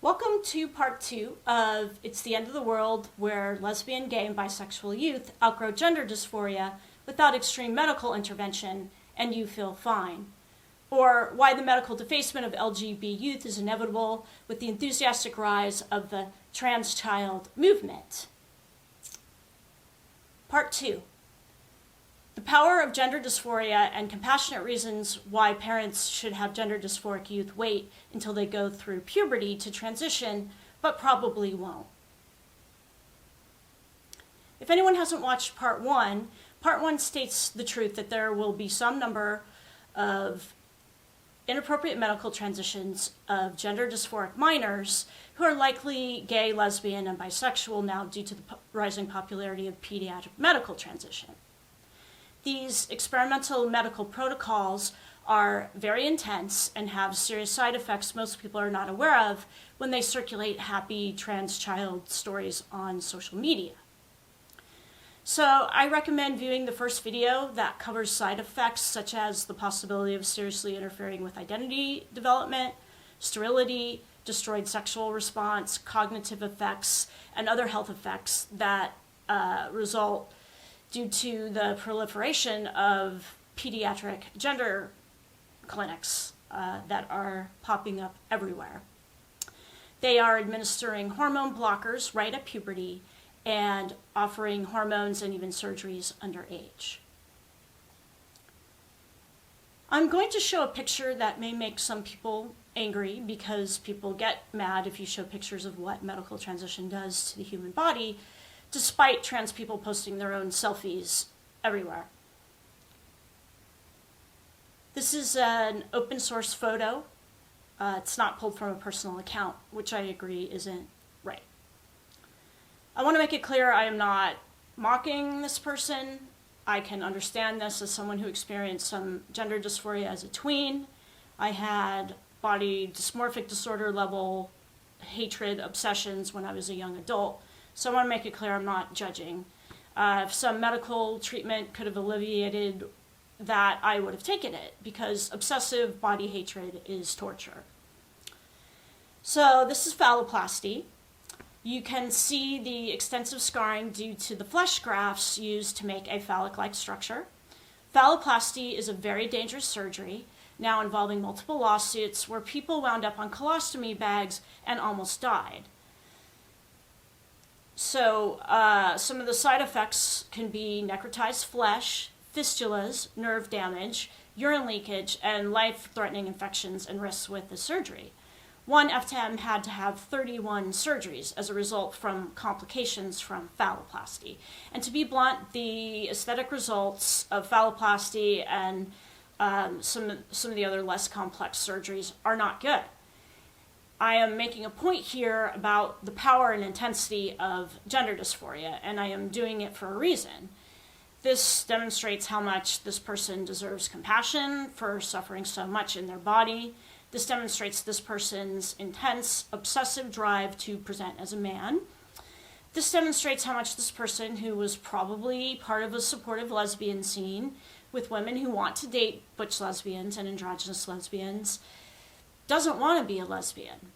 Welcome to part 2 of It's the End of the World, where lesbian, gay, and bisexual youth outgrow gender dysphoria without extreme medical intervention, and you feel fine. Or why the medical defacement of LGB youth is inevitable with the enthusiastic rise of the trans child movement. Part 2. The power of gender dysphoria and compassionate reasons why parents should have gender dysphoric youth wait until they go through puberty to transition, but probably won't. If anyone hasn't watched part 1 states the truth that there will be some number of inappropriate medical transitions of gender dysphoric minors who are likely gay, lesbian, and bisexual now due to the rising popularity of pediatric medical transition. These experimental medical protocols are very intense and have serious side effects most people are not aware of when they circulate happy trans child stories on social media. So I recommend viewing the first video that covers side effects such as the possibility of seriously interfering with identity development, sterility, destroyed sexual response, cognitive effects, and other health effects that result due to the proliferation of pediatric gender clinics that are popping up everywhere. They are administering hormone blockers right at puberty and offering hormones and even surgeries underage. I'm going to show a picture that may make some people angry because people get mad if you show pictures of what medical transition does to the human body, despite trans people posting their own selfies everywhere. This is an open source photo. It's not pulled from a personal account, which I agree isn't right. I want to make it clear I am not mocking this person. I can understand this as someone who experienced some gender dysphoria as a tween. I had body dysmorphic disorder level hatred obsessions when I was a young adult. So I want to make it clear I'm not judging. If some medical treatment could have alleviated that, I would have taken it, because obsessive body hatred is torture. So this is phalloplasty. You can see the extensive scarring due to the flesh grafts used to make a phallic-like structure. Phalloplasty is a very dangerous surgery, now involving multiple lawsuits where people wound up on colostomy bags and almost died. So some of the side effects can be necrotized flesh, fistulas, nerve damage, urine leakage, and life-threatening infections and risks with the surgery. One FTM had to have 31 surgeries as a result from complications from phalloplasty. And to be blunt, the aesthetic results of phalloplasty and some of the other less complex surgeries are not good. I am making a point here about the power and intensity of gender dysphoria, and I am doing it for a reason. This demonstrates how much this person deserves compassion for suffering so much in their body. This demonstrates this person's intense, obsessive drive to present as a man. This demonstrates how much this person, who was probably part of a supportive lesbian scene with women who want to date butch lesbians and androgynous lesbians, doesn't want to be a lesbian.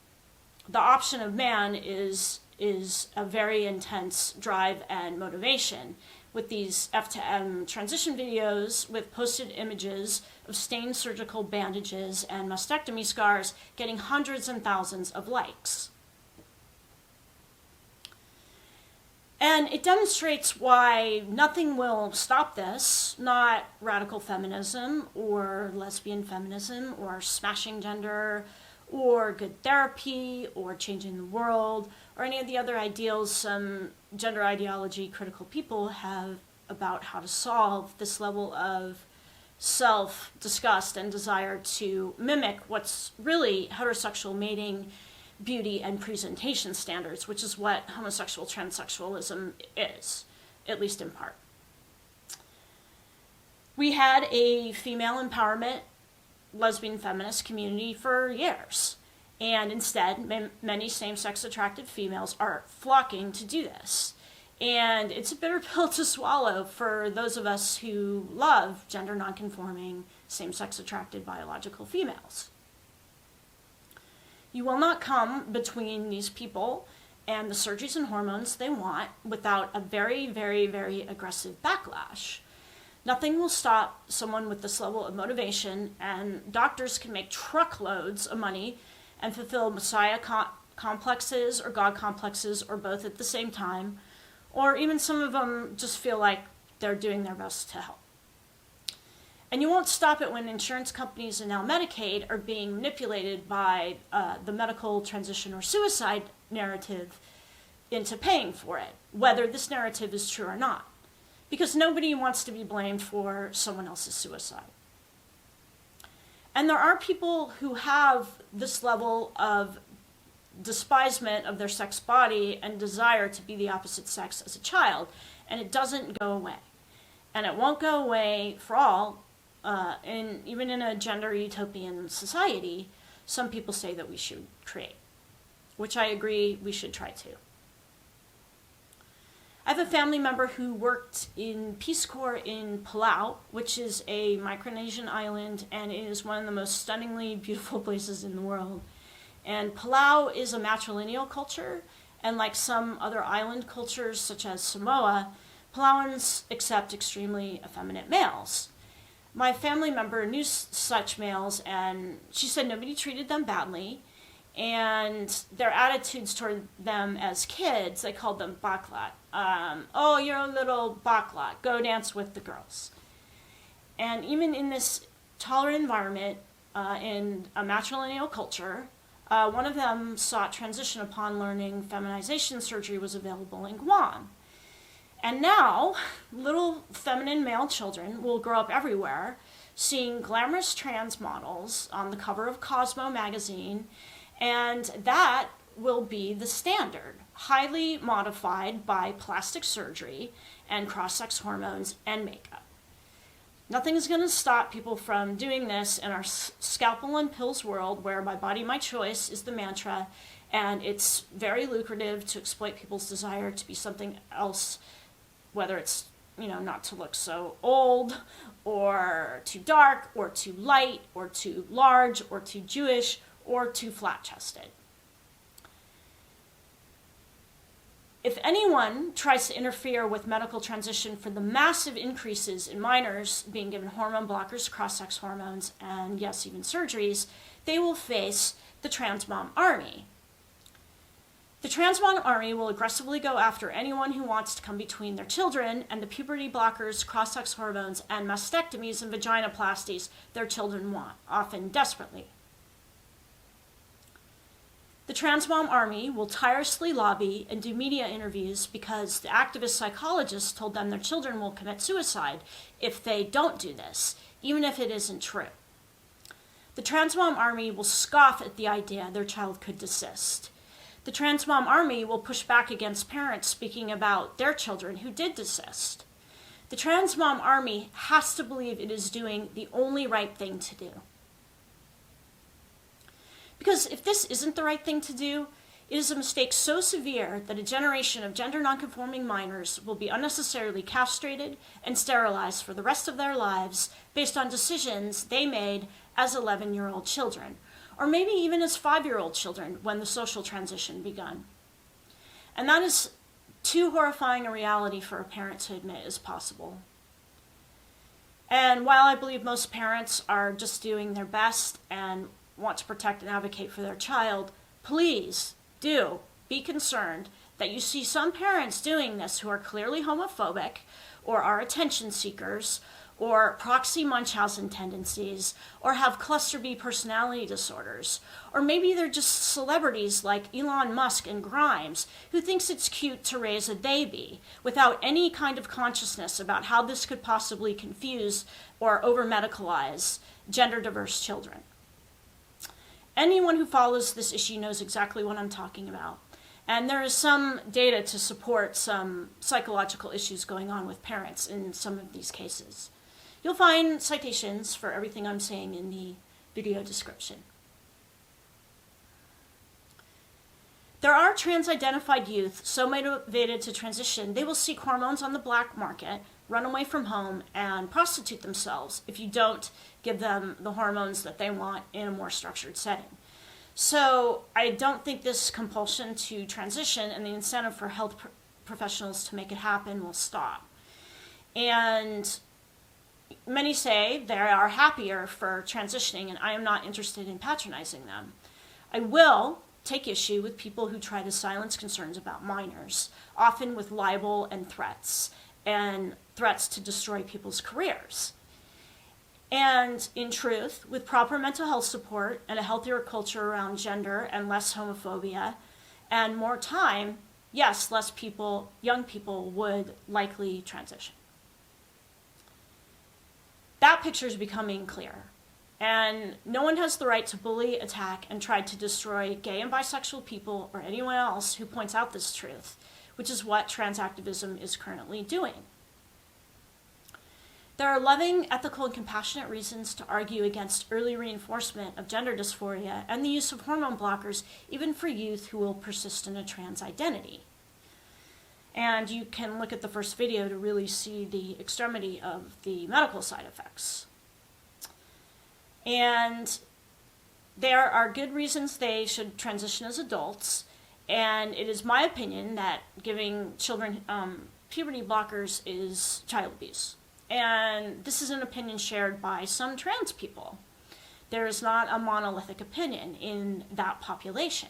The option of man is a very intense drive and motivation, with these F to M transition videos with posted images of stained surgical bandages and mastectomy scars getting hundreds and thousands of likes. And it demonstrates why nothing will stop this, not radical feminism or lesbian feminism or smashing gender or good therapy or changing the world or any of the other ideals some gender ideology critical people have about how to solve this level of self-disgust and desire to mimic what's really heterosexual mating, beauty, and presentation standards, which is what homosexual transsexualism is, at least in part. We had a female empowerment lesbian feminist community for years, and instead many same-sex attracted females are flocking to do this. And it's a bitter pill to swallow for those of us who love gender nonconforming, same-sex attracted biological females. You will not come between these people and the surgeries and hormones they want without a very, very, very aggressive backlash. Nothing will stop someone with this level of motivation, and doctors can make truckloads of money and fulfill messiah complexes or God complexes or both at the same time, or even some of them just feel like they're doing their best to help. And you won't stop it when insurance companies and now Medicaid are being manipulated by the medical transition or suicide narrative into paying for it, whether this narrative is true or not. Because nobody wants to be blamed for someone else's suicide. And there are people who have this level of despisement of their sex body and desire to be the opposite sex as a child, and it doesn't go away. And it won't go away for all. Even in a gender utopian society, some people say that we should create, which I agree we should try to. I have a family member who worked in Peace Corps in Palau, which is a Micronesian island, and it is one of the most stunningly beautiful places in the world. And Palau is a matrilineal culture, and like some other island cultures, such as Samoa, Palauans accept extremely effeminate males. My family member knew such males, and she said nobody treated them badly, and their attitudes toward them as kids, they called them baklat. Oh, you're a little baklat, go dance with the girls. And even in this tolerant environment, in a matrilineal culture, one of them sought transition upon learning feminization surgery was available in Guam. And now, little feminine male children will grow up everywhere, seeing glamorous trans models on the cover of Cosmo magazine, and that will be the standard, highly modified by plastic surgery and cross-sex hormones and makeup. Nothing is going to stop people from doing this in our scalpel and pills world, where my body, my choice is the mantra, and it's very lucrative to exploit people's desire to be something else, whether it's, not to look so old, or too dark, or too light, or too large, or too Jewish, or too flat-chested. If anyone tries to interfere with medical transition for the massive increases in minors being given hormone blockers, cross-sex hormones, and yes, even surgeries, they will face the trans mom army. The trans mom army will aggressively go after anyone who wants to come between their children and the puberty blockers, cross-sex hormones, and mastectomies and vaginoplasties their children want, often desperately. The trans mom army will tirelessly lobby and do media interviews because the activist psychologists told them their children will commit suicide if they don't do this, even if it isn't true. The trans mom army will scoff at the idea their child could desist. The trans mom army will push back against parents speaking about their children who did desist. The trans mom army has to believe it is doing the only right thing to do. Because if this isn't the right thing to do, it is a mistake so severe that a generation of gender nonconforming minors will be unnecessarily castrated and sterilized for the rest of their lives based on decisions they made as 11-year-old children, or maybe even as 5-year-old children when the social transition begun. And that is too horrifying a reality for a parent to admit is possible. And while I believe most parents are just doing their best and want to protect and advocate for their child, please do be concerned that you see some parents doing this who are clearly homophobic or are attention seekers or proxy Munchausen tendencies or have cluster B personality disorders, or maybe they're just celebrities like Elon Musk and Grimes who thinks it's cute to raise a theyby without any kind of consciousness about how this could possibly confuse or over-medicalize gender-diverse children. Anyone who follows this issue knows exactly what I'm talking about. And there is some data to support some psychological issues going on with parents in some of these cases. You'll find citations for everything I'm saying in the video description. There are trans-identified youth so motivated to transition, they will seek hormones on the black market, run away from home, and prostitute themselves if you don't give them the hormones that they want in a more structured setting. So I don't think this compulsion to transition and the incentive for health professionals to make it happen will stop. And many say they are happier for transitioning, and I am not interested in patronizing them. I will take issue with people who try to silence concerns about minors, often with libel and threats to destroy people's careers. And in truth, with proper mental health support and a healthier culture around gender and less homophobia and more time, yes, young people would likely transition. That picture is becoming clear. And no one has the right to bully, attack, and try to destroy gay and bisexual people or anyone else who points out this truth, which is what trans activism is currently doing. There are loving, ethical, and compassionate reasons to argue against early reinforcement of gender dysphoria and the use of hormone blockers, even for youth who will persist in a trans identity. And you can look at the first video to really see the extremity of the medical side effects. And there are good reasons they should transition as adults, and it is my opinion that giving children puberty blockers is child abuse. And this is an opinion shared by some trans people. There is not a monolithic opinion in that population.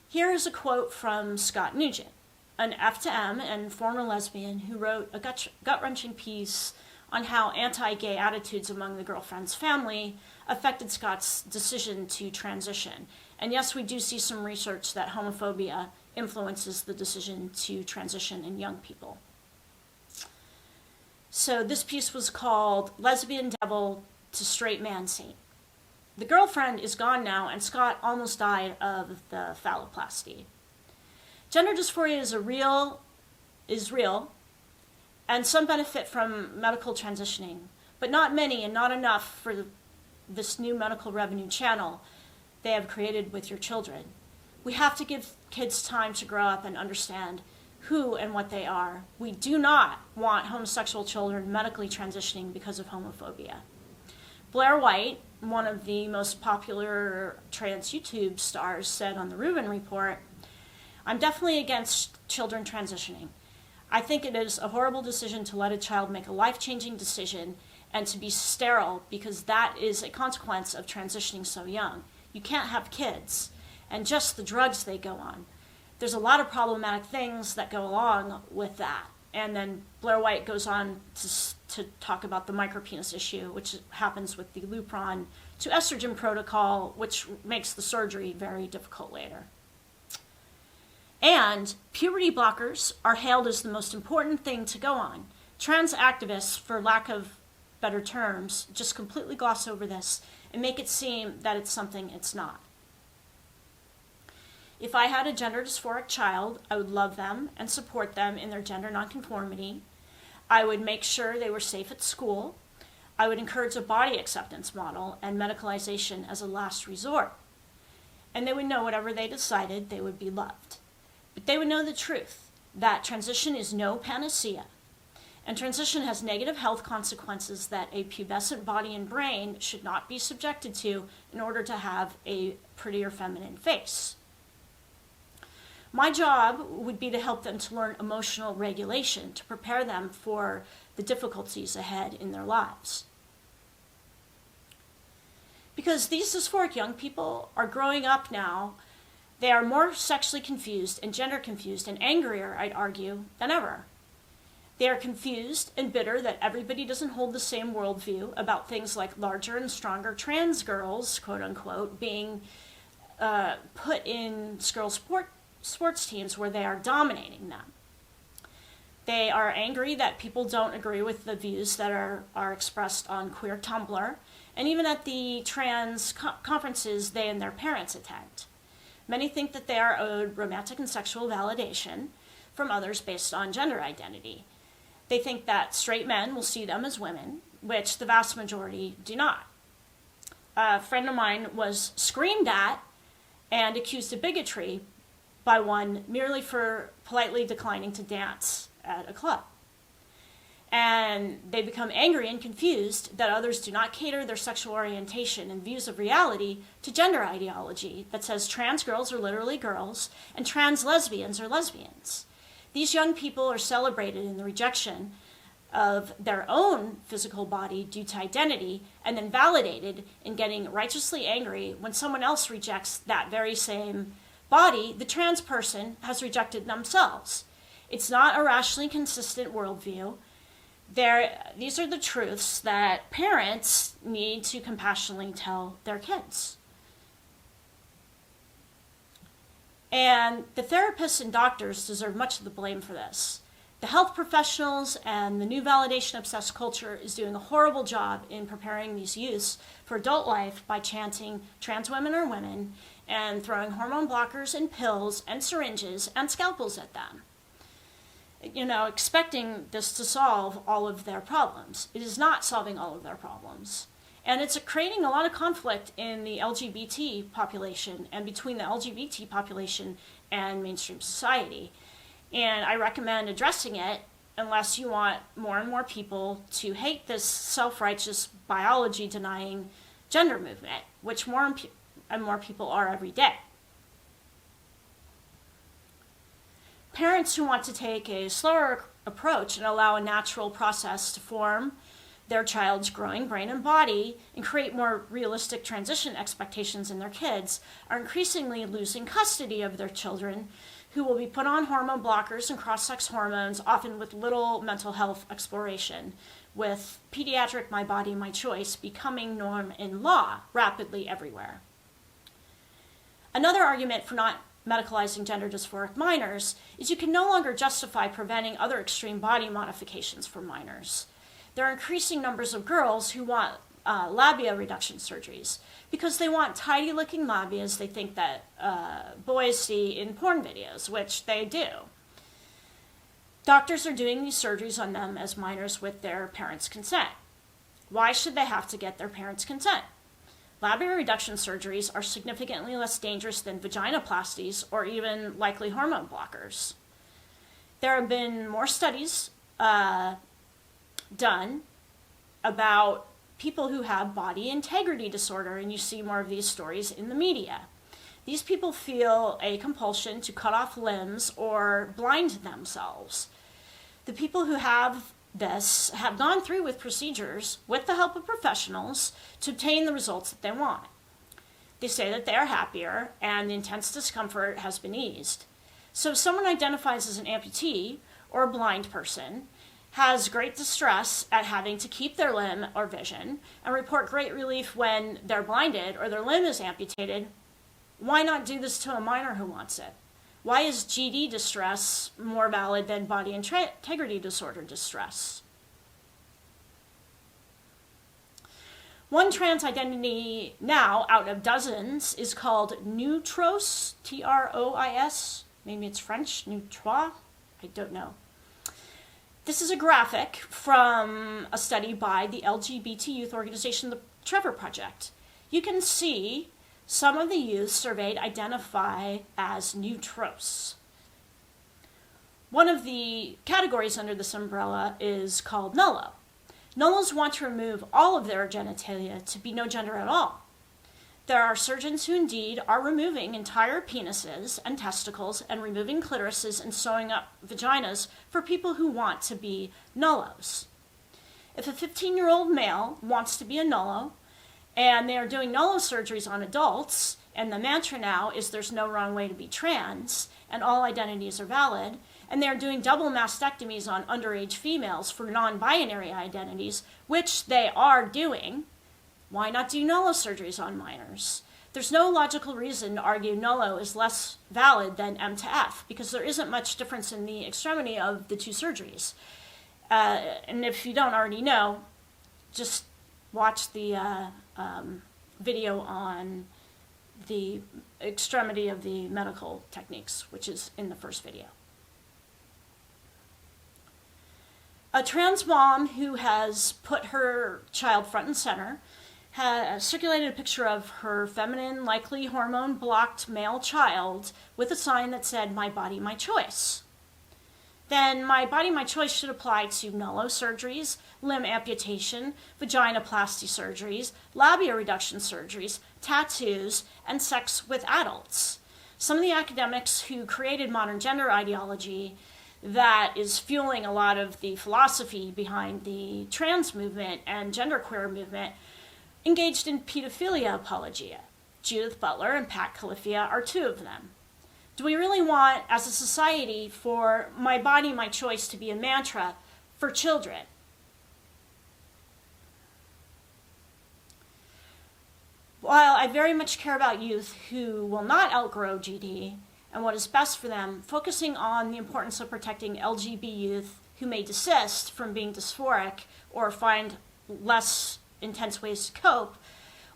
Here is a quote from Scott Nugent, an F to M and former lesbian who wrote a gut-wrenching piece on how anti-gay attitudes among the girlfriend's family affected Scott's decision to transition. And yes, we do see some research that homophobia influences the decision to transition in young people. So this piece was called Lesbian Devil to Straight Man Saint. The girlfriend is gone now, and Scott almost died of the phalloplasty. Gender dysphoria is real, and some benefit from medical transitioning, but not many and not enough for this new medical revenue channel they have created with your children. We have to give kids time to grow up and understand who and what they are. We do not want homosexual children medically transitioning because of homophobia. Blair White, one of the most popular trans YouTube stars, said on the Rubin Report, "I'm definitely against children transitioning. I think it is a horrible decision to let a child make a life-changing decision and to be sterile, because that is a consequence of transitioning so young. You can't have kids, and just the drugs they go on. There's a lot of problematic things that go along with that." And then Blair White goes on to talk about the micropenis issue, which happens with the Lupron to estrogen protocol, which makes the surgery very difficult later. And puberty blockers are hailed as the most important thing to go on. Trans activists, for lack of better terms, just completely gloss over this and make it seem that it's something it's not. If I had a gender dysphoric child, I would love them and support them in their gender nonconformity. I would make sure they were safe at school. I would encourage a body acceptance model and medicalization as a last resort. And they would know whatever they decided, they would be loved. But they would know the truth, that transition is no panacea. And transition has negative health consequences that a pubescent body and brain should not be subjected to in order to have a prettier feminine face. My job would be to help them to learn emotional regulation, to prepare them for the difficulties ahead in their lives. Because these dysphoric young people are growing up now, they are more sexually confused and gender confused and angrier, I'd argue, than ever. They are confused and bitter that everybody doesn't hold the same worldview about things like larger and stronger trans girls, quote unquote, being put in girls' sports teams where they are dominating them. They are angry that people don't agree with the views that are expressed on queer Tumblr, and even at the trans conferences they and their parents attend. Many think that they are owed romantic and sexual validation from others based on gender identity. They think that straight men will see them as women, which the vast majority do not. A friend of mine was screamed at and accused of bigotry by one merely for politely declining to dance at a club. And they become angry and confused that others do not cater their sexual orientation and views of reality to gender ideology that says trans girls are literally girls and trans lesbians are lesbians. These young people are celebrated in the rejection of their own physical body due to identity, and then validated in getting righteously angry when someone else rejects that very same body the trans person has rejected themselves. It's not a rationally consistent worldview. These are the truths that parents need to compassionately tell their kids. And the therapists and doctors deserve much of the blame for this. The health professionals and the new validation-obsessed culture is doing a horrible job in preparing these youths for adult life by chanting trans women are women and throwing hormone blockers and pills and syringes and scalpels at them, expecting this to solve all of their problems. It is not solving all of their problems. And it's creating a lot of conflict in the LGBT population and between the LGBT population and mainstream society. And I recommend addressing it unless you want more and more people to hate this self-righteous biology-denying gender movement, which more and more people are every day. Parents who want to take a slower approach and allow a natural process to form their child's growing brain and body and create more realistic transition expectations in their kids are increasingly losing custody of their children, who will be put on hormone blockers and cross-sex hormones, often with little mental health exploration, with pediatric my body, my choice becoming norm in law rapidly everywhere. Another argument for not medicalizing gender dysphoric minors is you can no longer justify preventing other extreme body modifications for minors. There are increasing numbers of girls who want labia reduction surgeries because they want tidy-looking labias they think that boys see in porn videos, which they do. Doctors are doing these surgeries on them as minors with their parents' consent. Why should they have to get their parents' consent? Labia reduction surgeries are significantly less dangerous than vaginoplasties or even likely hormone blockers. There have been more studies done about people who have body integrity disorder, and you see more of these stories in the media. These people feel a compulsion to cut off limbs or blind themselves. The people who have this have gone through with procedures with the help of professionals to obtain the results that they want. They say that they are happier and the intense discomfort has been eased. So if someone identifies as an amputee or a blind person, has great distress at having to keep their limb or vision, and report great relief when they're blinded or their limb is amputated, why not do this to a minor who wants it? Why is GD distress more valid than body integrity disorder distress? One trans identity now out of dozens is called neutros, T-R-O-I-S. Maybe it's French, neutrois, I don't know. This is a graphic from a study by the LGBT youth organization, the Trevor Project. You can see some of the youth surveyed identify as neutros. One of the categories under this umbrella is called nullo. Nullos want to remove all of their genitalia to be no gender at all. There are surgeons who indeed are removing entire penises and testicles and removing clitorises and sewing up vaginas for people who want to be nullos. If a 15-year-old male wants to be a nullo, and they are doing nullo surgeries on adults, and the mantra now is there's no wrong way to be trans, and all identities are valid, and they are doing double mastectomies on underage females for non-binary identities, which they are doing, why not do nullo surgeries on minors? There's no logical reason to argue nullo is less valid than M to F, because there isn't much difference in the extremity of the two surgeries. And if you don't already know, just watch the video on the extremity of the medical techniques, which is in the first video. A trans mom who has put her child front and center has circulated a picture of her feminine, likely hormone-blocked male child with a sign that said, "My body, my choice." then my body, my choice should apply to nullo surgeries, limb amputation, vaginoplasty surgeries, labia reduction surgeries, tattoos, and sex with adults. Some of the academics who created modern gender ideology that is fueling a lot of the philosophy behind the trans movement and genderqueer movement engaged in pedophilia apologia. Judith Butler and Pat Califia are two of them. Do we really want, as a society, for my body, my choice to be a mantra for children? While I very much care about youth who will not outgrow GD and what is best for them, focusing on the importance of protecting LGB youth who may desist from being dysphoric or find less intense ways to cope,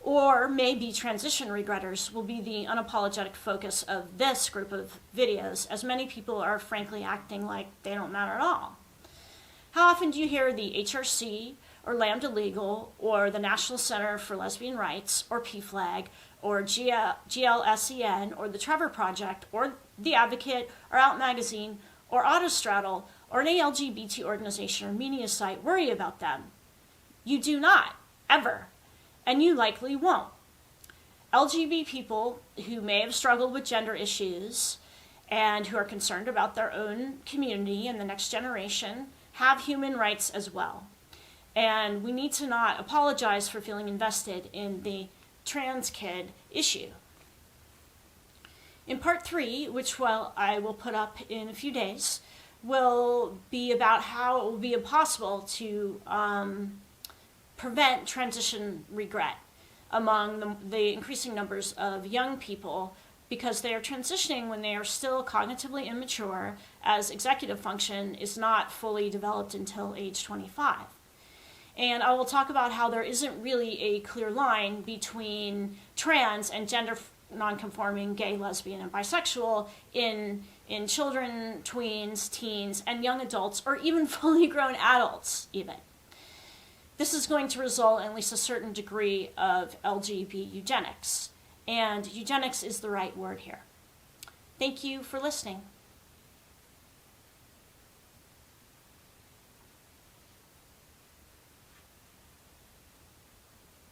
or maybe transition regretters, will be the unapologetic focus of this group of videos, as many people are frankly acting like they don't matter at all. How often do you hear the HRC or Lambda Legal or the National Center for Lesbian Rights or PFLAG or GLSEN or the Trevor Project or The Advocate or Out Magazine or Autostraddle or any LGBT organization or media site worry about them? You do not, ever. And you likely won't. LGBT people who may have struggled with gender issues and who are concerned about their own community and the next generation have human rights as well. And we need to not apologize for feeling invested in the trans kid issue. In part 3, which I will put up in a few days, will be about how it will be impossible to prevent transition regret among the increasing numbers of young people because they are transitioning when they are still cognitively immature, as executive function is not fully developed until age 25. And I will talk about how there isn't really a clear line between trans and gender nonconforming, gay, lesbian, and bisexual in children, tweens, teens, and young adults, or even fully grown adults even. This is going to result in at least a certain degree of LGB eugenics. And eugenics is the right word here. Thank you for listening.